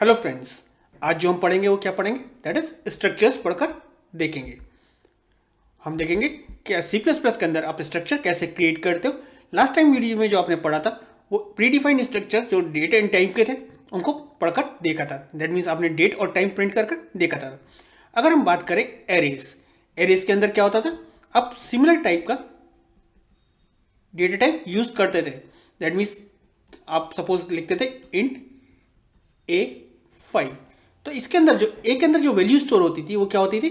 Hello friends, आज जो हम पढ़ेंगे वो क्या पढ़ेंगे? दैट इज स्ट्रक्चर्स पढ़कर देखेंगे। हम देखेंगे कि सी प्लस प्लस के अंदर आप स्ट्रक्चर कैसे क्रिएट करते हो। लास्ट टाइम वीडियो में जो आपने पढ़ा था वो प्रीडिफाइंड स्ट्रक्चर जो डेट एंड टाइम के थे उनको पढ़कर देखा था। दैट मीन्स आपने डेट और टाइम प्रिंट कर देखा था। अगर हम बात करें एरेज, एरेज के अंदर क्या होता था, आप सिमिलर टाइप का डेटा टाइप यूज करते थे। दैट मीन्स आप सपोज लिखते थे इंट A5, तो इसके अंदर जो ए के अंदर जो वैल्यू स्टोर होती थी वो क्या होती थी,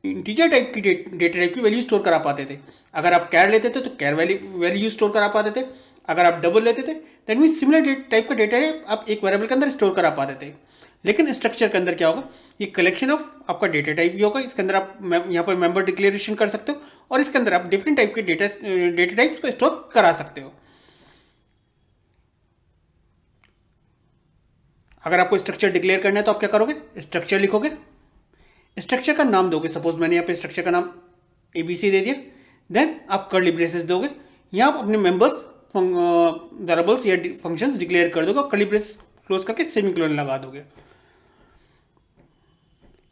इंटीजर टाइप की डेटा टाइप की वैल्यू स्टोर करा पाते थे। अगर आप कैर लेते थे तो कैर वैल्यू स्टोर करा पाते थे। अगर आप डबल लेते थे दैट मीन्स सिमिलर टाइप का डेटा आप एक वेरिएबल के अंदर स्टोर करा पाते थे। लेकिन स्ट्रक्चर के अंदर क्या होगा, ये कलेक्शन ऑफ आपका डेटा टाइप भी होगा। इसके अंदर आप यहाँ पर मेंबर डिक्लेरेशन कर सकते हो और इसके अंदर आप डिफरेंट टाइप के डेटा टाइप्स को स्टोर करा सकते हो। अगर आपको स्ट्रक्चर डिक्लेयर करना है तो आप क्या करोगे, स्ट्रक्चर लिखोगे, स्ट्रक्चर का नाम दोगे। सपोज मैंने यहाँ पे स्ट्रक्चर का नाम ABC दे दिया। देन आप कर्ली ब्रेसेस दोगे, यहाँ आप अपने मेंबर्स वेरिएबल्स या फंक्शंस डिक्लेयर कर दोगे और कर्ली ब्रेस क्लोज करके सेमीकोलन लगा दोगे।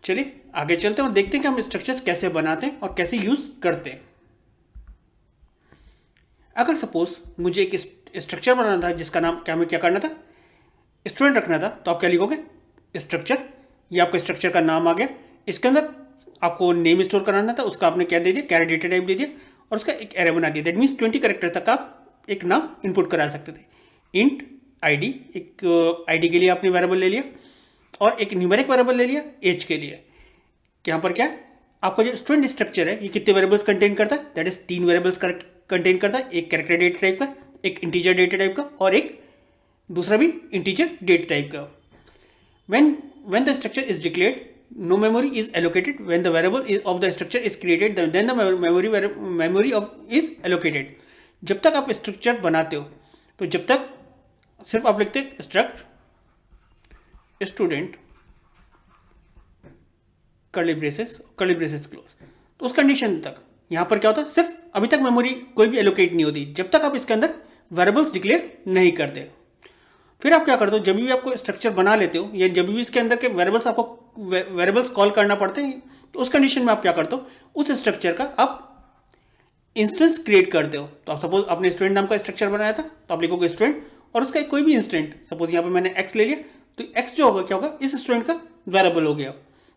चलिए आगे चलते हैं और देखते हैं कि हम स्ट्रक्चर्स कैसे बनाते हैं और कैसे यूज करते हैं। अगर सपोज मुझे एक स्ट्रक्चर बनाना था जिसका नाम क्या करना था, स्टूडेंट रखना था, तो आप क्या लिखोगे, स्ट्रक्चर। ये आपका स्ट्रक्चर का नाम आ गया। इसके अंदर आपको नेम स्टोर कराना था, उसका आपने क्या दे दिया, कैरेक्टर डेटा टाइप दे दिया और उसका एक एरे बना दिया। दैट मीन्स 20 कैरेक्टर तक आप एक नाम इनपुट करा सकते थे। इंट ID, एक ID के लिए आपने वेरिएबल ले लिया और एक न्यूमेरिक वेरिएबल ले लिया एज के लिए। यहाँ पर क्या है, आपका जो स्टूडेंट स्ट्रक्चर है ये कितने वेरिएबल्स कंटेन करता है, दैट इज 3 वेरिएबल्स कंटेन करता है। एक कैरेक्टर डेटा टाइप का, एक इंटीजर डेटा टाइप का और एक दूसरा भी इंटीजर डेटा टाइप का। when the structure is declared, no memory is allocated. When the variable of the structure is created, then the memory of is allocated. जब तक आप स्ट्रक्चर बनाते हो तो जब तक सिर्फ आप लिखते हैं struct student curly braces close, तो उस कंडीशन तक यहाँ पर क्या होता है, सिर्फ अभी तक मेमोरी कोई भी एलोकेट नहीं होती जब तक आप इसके अंदर वेरिएबल्स डिक्लेयर नहीं करते। फिर आप क्या करते हो, जब भी आपको स्ट्रक्चर बना लेते हो या जब भी इसके अंदर के वेरिएबल्स आपको वेरिएबल्स कॉल करना पड़ते हैं, तो उस कंडीशन में आप क्या करते हो, उस स्ट्रक्चर का आप इंस्टेंस क्रिएट करते हो। तो आप सपोज आपने स्टूडेंट नाम का स्ट्रक्चर बनाया था तो आप लिखोगे स्टूडेंट और उसका कोई भी इंस्टेंट, सपोज यहाँ पे मैंने x ले लिया तो x जो होगा क्या होगा, इस स्टूडेंट का वेरिएबल हो गया।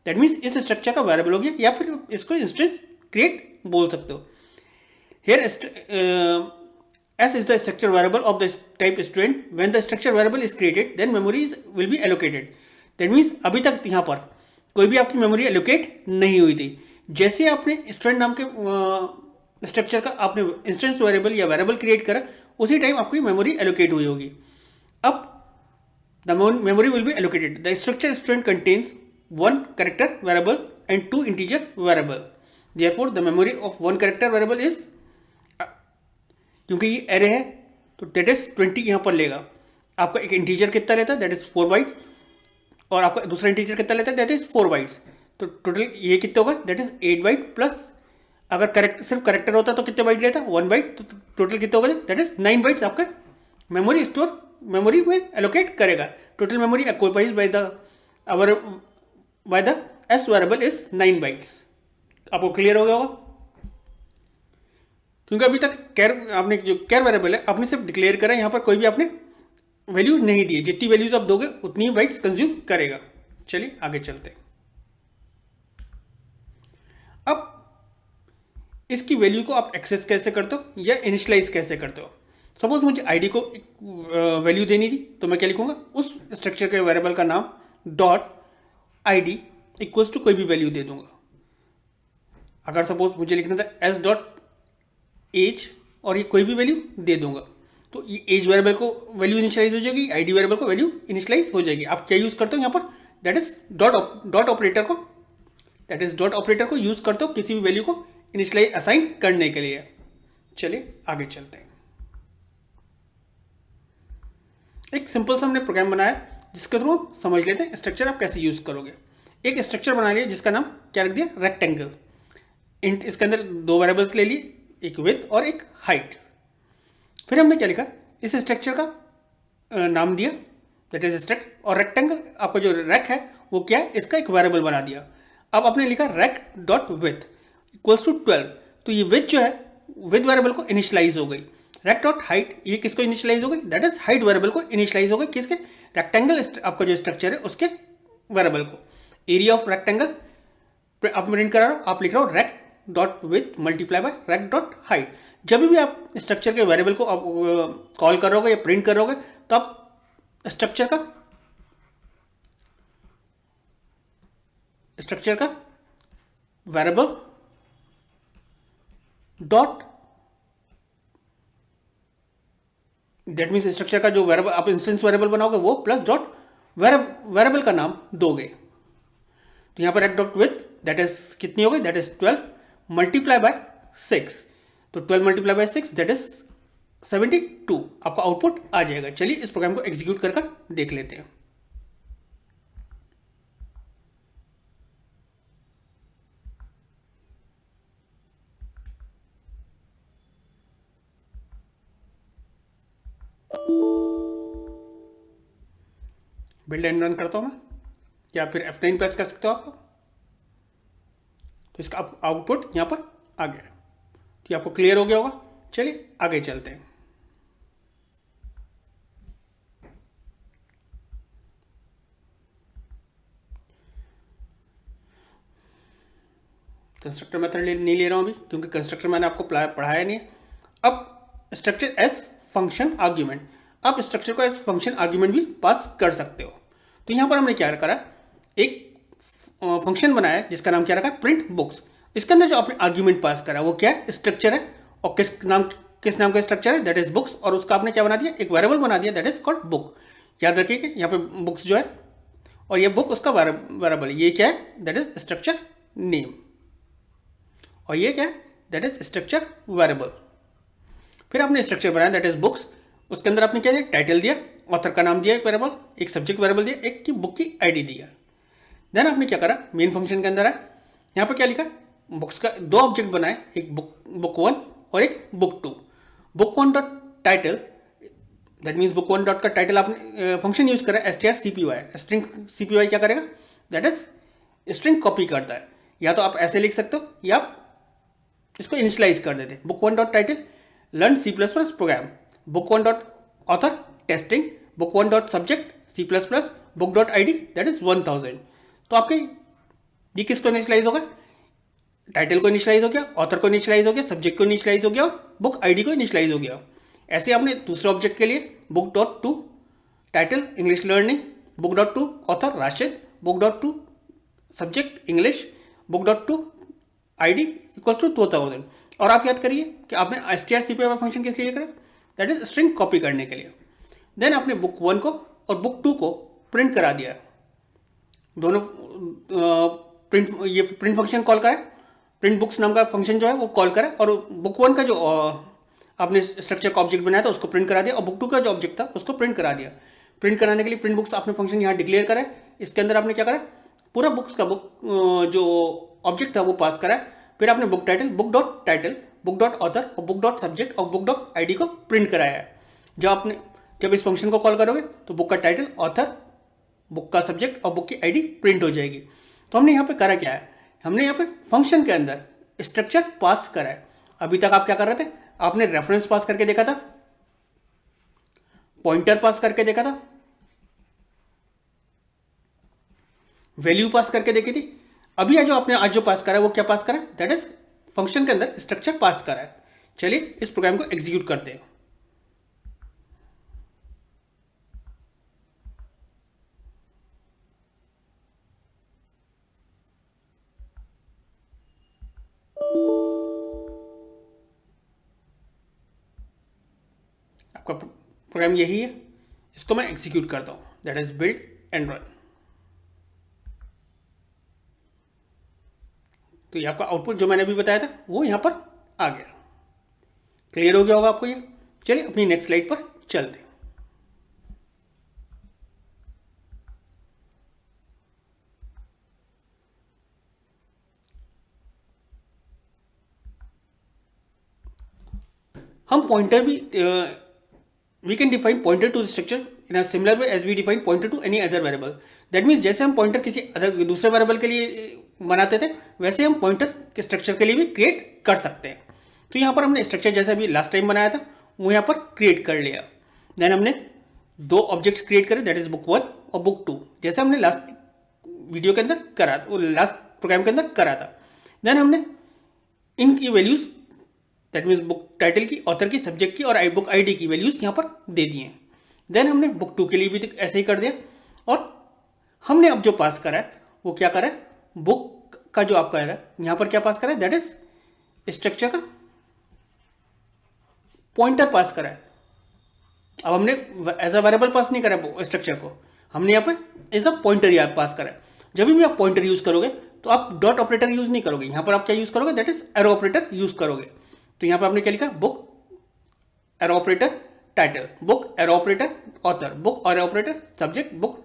दैट मीन्स इस स्ट्रक्चर का वेरिएबल हो गया, या फिर इसको इंस्टेंस क्रिएट बोल सकते हो। Here S is the structure variable of the type student. When the structure variable is created, then memory will be allocated. That means अभी तक यहाँ पर कोई भी आपकी मेमोरी एलोकेट नहीं हुई थी। जैसे आपने स्टूडेंट नाम के स्ट्रक्चर का आपने इंस्टेंस वेरिएबल या वेरिएबल क्रिएट करा, उसी टाइम आपकी मेमोरी एलोकेट हुई होगी। अब the memory will be allocated. The structure student contains 1 character variable and 2 integer variable. Therefore, the memory of 1 character variable is, क्योंकि ये एरे है तो दैट इज 20 यहाँ पर लेगा। आपका एक इंटीजर कितना लेता है, दैट इज 4 बाइट्स, और आपका दूसरा इंटीजर कितना लेता है, दैट इज 4 बाइट्स। तो टोटल ये कितना होगा, दैट इज 8 बाइट प्लस अगर सिर्फ करेक्टर होता तो कितने बाइट लेता, 1 बाइट। तो टोटल कितना होगा, दैट इज 9 बाइट्स आपका मेमोरी में एलोकेट करेगा। Total memory occupies by the S variable is 9 bytes. आपको क्लियर हो गया होगा, क्योंकि अभी तक कैर आपने जो कैर वेरिएबल है आपने सिर्फ डिक्लेयर करा, यहाँ पर कोई भी आपने वैल्यू नहीं दी है। जितनी वैल्यूज आप दोगे उतनी बाइट्स कंज्यूम करेगा। चलिए आगे चलते हैं। अब इसकी वैल्यू को आप एक्सेस कैसे करते हो या इनिशियलाइज कैसे करते हो। सपोज मुझे ID को एक वैल्यू देनी थी तो मैं क्या लिखूंगा, उस स्ट्रक्चर के वेरिएबल का नाम डॉट ID इक्वल्स टू कोई भी वैल्यू दे दूंगा। अगर सपोज मुझे लिखना था S डॉट एज और ये कोई भी वैल्यू दे दूंगा, तो ये एज वेरिएबल को वैल्यू इनिशियलाइज हो जाएगी, ID वेरिएबल को वैल्यू इनिशियलाइज हो जाएगी। आप क्या यूज करते हो यहाँ पर, दैट इज डॉट ऑपरेटर को यूज करते हो किसी भी वैल्यू को इनिशियलाइज असाइन करने के लिए। चलिए आगे चलते हैं। एक सिंपल सा हमने प्रोग्राम बनाया जिसके थ्रू हम समझ लेते हैं स्ट्रक्चर आप कैसे यूज करोगे। एक स्ट्रक्चर बना लिया जिसका नाम क्या रख दिया, रेक्टेंगल। इसके अंदर 2 वेरिएबल्स ले लिए, एक विड्थ और एक हाइट। फिर हमने क्या लिखा, इस स्ट्रक्चर का नाम दिया दैट इज स्ट्रक्ट, और रेक्टेंगल आपका जो रेक है वो क्या है, इसका एक वेरिएबल बना दिया। अब आपने लिखा rec dot width equals to 12, तो ये विथ जो है विथ वेरिएबल को इनिशियलाइज हो गई। रेक डॉट हाइट, ये किसको इनिशियलाइज हो गई, दैट इज हाइट वेरिएबल को इनिशियलाइज हो गई, किसके, रेक्टेंगल आपका जो स्ट्रक्चर है उसके वेरिएबल को। एरिया ऑफ रेक्टेंगल आप प्रिंट करा रहे हो, आप लिख रहे हो rec dot width multiply by rec dot height. जब भी आप स्ट्रक्चर के वेरिएबल को आप कॉल करोगे या प्रिंट करोगे तो आप स्ट्रक्चर का variable dot, that means structure का जो वेरिएबल आप इंस्टेंस वेरिएबल बनाओगे वो प्लस डॉट वेरिएबल का नाम दोगे। तो यहां पर rec dot width that is कितनी हो गई, दैट इज 12 मल्टीप्लाई बाय 6, तो 12 मल्टीप्लाई बाय 6 दैट इज 72, आपका आउटपुट आ जाएगा। चलिए इस प्रोग्राम को एग्जीक्यूट कर देख लेते हैं। बिल्ड एंड रन करता हूं मैं, या फिर F9 प्रेस कर सकते हो आप, तो इसका आउटपुट यहां पर आ गया। तो ये आपको क्लियर हो गया होगा। चलिए आगे चलते हैं। कंस्ट्रक्टर मेथड नहीं ले रहा हूं अभी, क्योंकि कंस्ट्रक्टर मैंने आपको पढ़ाया नहीं है। अब स्ट्रक्चर एज फंक्शन आर्ग्यूमेंट, आप स्ट्रक्चर को एज फंक्शन आर्ग्यूमेंट भी पास कर सकते हो। तो यहां पर हमने क्या करा, एक फंक्शन बनाया है जिसका नाम क्या रखा है, प्रिंट बुक्स। इसके अंदर जो आपने आर्ग्यूमेंट पास करा वो क्या है, स्ट्रक्चर है, और किस नाम का स्ट्रक्चर है, दैट इज बुक्स, और उसका आपने क्या बना दिया, एक वेरिएबल बना दिया दैट इज कॉल्ड बुक। याद रखिएगा यहाँ पे बुक्स जो है और ये बुक उसका वेरिएबल है, ये क्या है, दैट इज स्ट्रक्चर नेम, और ये क्या है, दैट इज स्ट्रक्चर वेरिएबल। फिर आपने स्ट्रक्चर बनाया दैट इज बुक्स, उसके अंदर आपने क्या दिया, टाइटल दिया, ऑथर का नाम दिया एक वेरिएबल, एक सब्जेक्ट वेरिएबल दिया, एक की बुक की आईडी दिया। देन आपने क्या करा, मेन फंक्शन के अंदर है, यहाँ पर क्या लिखा, बुक्स का दो ऑब्जेक्ट बनाए, एक बुक 1 और एक book 2। Book 1 dot title, that means book 1 dot का टाइटल आपने फंक्शन यूज करा strcpy। स्ट्रिंग cpy क्या करेगा, दैट इज स्ट्रिंग कॉपी करता है। या तो आप ऐसे लिख सकते हो या आप इसको इनिशियलाइज कर देते, book 1 dot title learn C++ program, book 1 dot author testing, book 1 dot subject C++ book dot ID that is 1000। तो आपके ये किसको इनिशियलाइज होगा, टाइटल को इनिशियलाइज हो गया, ऑथर को इनिशियलाइज हो गया, सब्जेक्ट को इनिशियलाइज हो गया और बुक आईडी को इनिशियलाइज हो गया। ऐसे आपने दूसरे ऑब्जेक्ट के लिए book dot two title English learning, book dot two author Rashid, book dot two subject English, book dot two ID equals to 2000। और आप याद करिए कि आपने strcpy फंक्शन किस लिए करा, दैट इज स्ट्रिंग कॉपी करने के लिए। देन आपने बुक 1 को और बुक 2 को प्रिंट करा दिया, दोनों ये प्रिंट फंक्शन कॉल करा, प्रिंट बुक्स नाम का फंक्शन जो है वो कॉल करा, और बुक 1 का जो आपने स्ट्रक्चर का ऑब्जेक्ट बनाया था उसको प्रिंट करा दिया, और बुक 2 का जो ऑब्जेक्ट था उसको प्रिंट करा दिया। प्रिंट कराने के लिए प्रिंट बुक्स आपने फंक्शन यहाँ डिक्लेयर करा, इसके अंदर आपने क्या करा, पूरा बुक्स का जो ऑब्जेक्ट था वो पास करा। फिर आपने book title, book dot title, book dot author और बुक डॉट सब्जेक्ट और बुक डॉट आईडी को प्रिंट कराया है। जब इस फंक्शन को कॉल करोगे तो बुक का टाइटल, ऑथर, बुक का सब्जेक्ट और बुक की आईडी प्रिंट हो जाएगी। तो हमने यहाँ पे करा क्या है, हमने यहाँ पे फंक्शन के अंदर स्ट्रक्चर पास करा है। अभी तक आप क्या कर रहे थे, आपने रेफरेंस पास करके देखा था, पॉइंटर पास करके देखा था, वैल्यू पास करके देखी थी। अभी जो आपने आज जो पास करा है वो क्या पास करा है, दैट इज फंक्शन के अंदर स्ट्रक्चर पास करा है। चलिए इस प्रोग्राम को एग्जीक्यूट करते हैं। आपका प्रोग्राम यही है, इसको मैं एग्जीक्यूट करता हूं, that is build and run. तो ये आपका आउटपुट जो मैंने अभी बताया था वो यहां पर आ गया। क्लियर हो गया होगा आपको ये। चलिए अपनी नेक्स्ट स्लाइड पर चलते हैं। हम पॉइंटर भी we can define pointer to structure in a similar way as we define pointer to any other variable. That means जैसे हम पॉइंटर किसी अदर दूसरे वेरिएबल के लिए बनाते थे, वैसे हम पॉइंटर के स्ट्रक्चर के लिए भी क्रिएट कर सकते हैं। तो यहाँ पर हमने स्ट्रक्चर जैसा अभी लास्ट टाइम बनाया था वो यहाँ पर क्रिएट कर लिया। देन हमने दो ऑब्जेक्ट्स क्रिएट करे, दैट इज बुक 1 और बुक 2, जैसे हमने लास्ट वीडियो के अंदर करा, वो लास्ट प्रोग्राम के अंदर करा था। देन हमने इनकी values, that means book title की, ऑथर की, सब्जेक्ट की और बुक आईडी की वैल्यूज यहाँ पर दे दी हैं। देन हमने बुक 2 के लिए भी ऐसे ही कर दिया। और हमने अब जो पास करा है वो क्या करा है, बुक का जो आपका है यहाँ पर क्या पास करा है, दैट इज स्ट्रक्चर का पॉइंटर पास करा है। अब हमने एज अ वेरिएबल पास नहीं करा स्ट्रक्चर को, हमने यहाँ पर एज अ पॉइंटर यहाँ पास करा है। जब भी आप पॉइंटर यूज करोगे तो आप डॉट ऑपरेटर यूज नहीं करोगे, यहाँ पर आप क्या यूज करोगे, that is arrow operator use करोगे। तो यहाँ पर आपने क्या लिखा, book arrow operator title, book arrow operator author, book arrow operator subject, book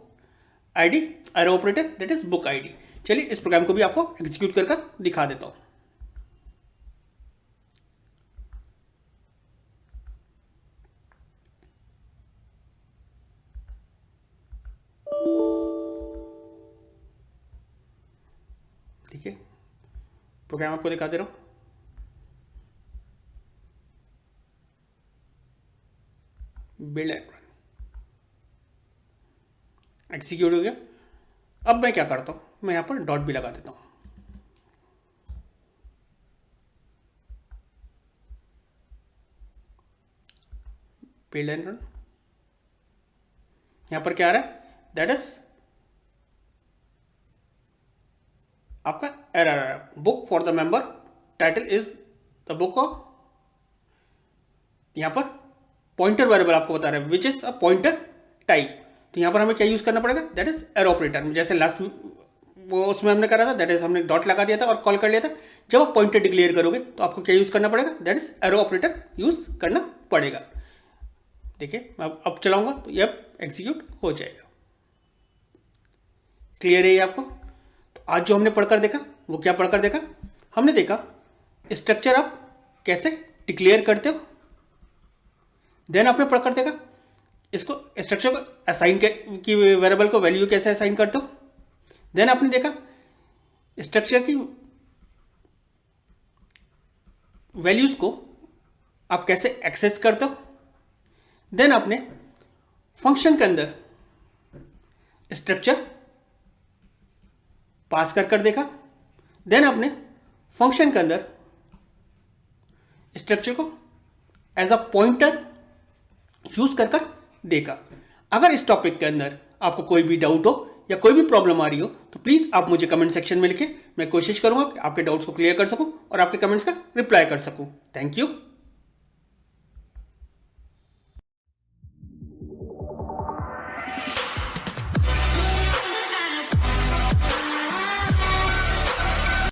ID arrow operator that is book ID. चलिए इस प्रोग्राम को भी आपको एग्जीक्यूट कर दिखा देता हूँ। ठीक है, प्रोग्राम आपको दिखा दे रहा हूँ। बिल्ड एंड रन, एग्जीक्यूट हो गया। अब मैं क्या करता हूँ, मैं यहाँ पर डॉट भी लगा देता हूँ। बिल्ड एंड रन, यहाँ पर क्या आ रहा है, दैट इज आपका एरर आ रहा है, book for the member title is the book of, यहाँ पर पॉइंटर वेरिएबल आपको बता रहा है which is a pointer type. तो यहाँ पर हमें क्या यूज करना पड़ेगा, दैट इज एरो ऑपरेटर। जैसे लास्ट वो उसमें हमने करा था, दैट इज हमने डॉट लगा दिया था और कॉल कर लिया था। जब आप पॉइंटर डिक्लेयर करोगे तो आपको क्या यूज करना पड़ेगा, that is arrow operator use करना पड़ेगा। देखिए मैं अब चलाऊंगा तो ये अब एग्जीक्यूट हो जाएगा। क्लियर है ये आपको। तो आज जो हमने पढ़कर देखा वो क्या पढ़कर देखा, हमने देखा स्ट्रक्चर आप कैसे डिक्लेयर करते हो। देन आपने पढ़कर देखा इसको स्ट्रक्चर को असाइन की वेरिएबल को वैल्यू कैसे असाइन करते हो। देन आपने देखा स्ट्रक्चर की वैल्यूज को आप कैसे एक्सेस करते हो। देन आपने फंक्शन के अंदर स्ट्रक्चर पास कर देखा। देन आपने फंक्शन के अंदर स्ट्रक्चर को एज अ पॉइंटर यूज कर देखा। अगर इस टॉपिक के अंदर आपको कोई भी डाउट हो या कोई भी प्रॉब्लम आ रही हो तो प्लीज़ आप मुझे कमेंट सेक्शन में लिखें। मैं कोशिश करूंगा कि आपके डाउट्स को क्लियर कर सकूं और आपके कमेंट्स का रिप्लाई कर सकूं। Thank you.